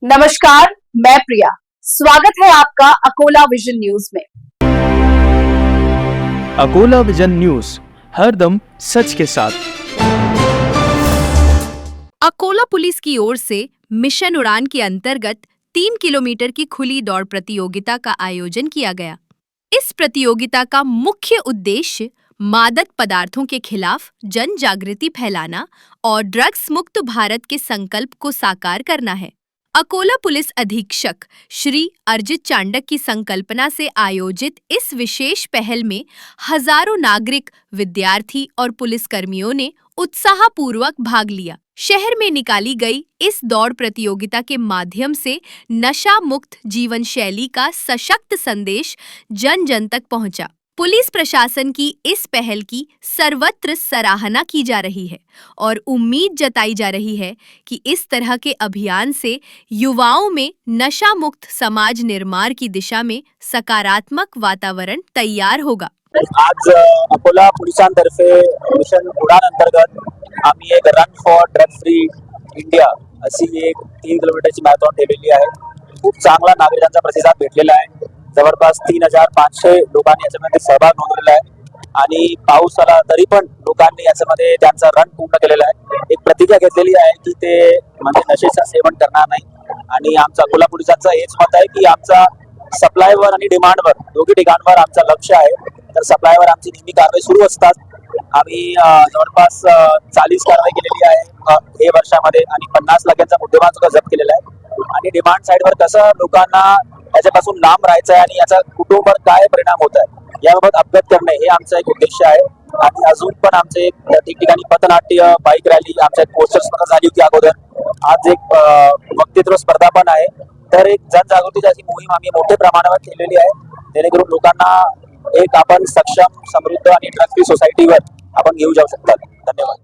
नमस्कार, मैं प्रिया। स्वागत है आपका अकोला विजन न्यूज में। अकोला विजन न्यूज, हरदम सच के साथ। अकोला पुलिस की ओर से मिशन उड़ान के अंतर्गत 3 किलोमीटर की खुली दौड़ प्रतियोगिता का आयोजन किया गया। इस प्रतियोगिता का मुख्य उद्देश्य मादक पदार्थों के खिलाफ जन जागृति फैलाना और ड्रग्स मुक्त भारत के संकल्प को साकार करना है। अकोला पुलिस अधीक्षक श्री अर्जित चांडक की संकल्पना से आयोजित इस विशेष पहल में हजारों नागरिक, विद्यार्थी और पुलिसकर्मियों ने उत्साहपूर्वक भाग लिया। शहर में निकाली गई इस दौड़ प्रतियोगिता के माध्यम से नशा मुक्त जीवन शैली का सशक्त संदेश जन जन तक पहुंचा। पुलिस प्रशासन की इस पहल की सर्वत्र सराहना की जा रही है और उम्मीद जताई जा रही है कि इस तरह के अभियान से युवाओं में नशा मुक्त समाज निर्माण की दिशा में सकारात्मक वातावरण तैयार होगा। आज अकोला पोलिसांतर्फे मिशन उडान अंतर्गत आम्ही एक run for drug free India अशी एक 3 किलोमीटरची मॅरेथॉन ठेवलेली आहे। खूप चांगला नागरिकांचा प्रतिसाद भेटलेला आहे। जवळपास 3500 लोकांनी याच्यामध्ये सहभाग नोंदवलेला आहे आणि पाऊस आला तरी पण लोकांनी याच्यामध्ये त्यांचा रन पूर्ण केलेला आहे। एक प्रतिज्ञा घेतलेली आहे की ते म्हणजे नशेचं सेवन करणार नाही आणि आमचा अकोला पोलिसांचं हेच मत आहे की आमचा सप्लायवर आणि डिमांडवर दोघी ठिकाणवर आमचं लक्ष आहे। तर सप्लायवर आमची नेहमी कारवाई सुरू असतात। आम्ही जवळपास 40 कारवाई केलेली आहे हे वर्षामध्ये आणि 50 लाखांचा मुद्देमाल सुद्धा जप्त केलेला आहे। आणि डिमांड साइडवर कसं लोकांना याच्यापासून लांब राहायचं आहे आणि याचा कुटुंबावर काय परिणाम होत आहे याबाबत अवगत करणे हे आमचा एक उद्देश आहे। आणि अजून पण आमचे ठिकठिकाणी पथनाट्य, बाईक रॅली, आमच्या पोस्टर्स पण झाली होती अगोदर। आज एक वक्तृत्व स्पर्धा पण आहे। तर एक जनजागृतीची अशी मोहीम आम्ही मोठ्या प्रमाणावर केलेली आहे जेणेकरून लोकांना एक आपण सक्षम, समृद्ध आणि ड्रग फ्री सोसायटीवर आपण घेऊन जाऊ शकतात। धन्यवाद।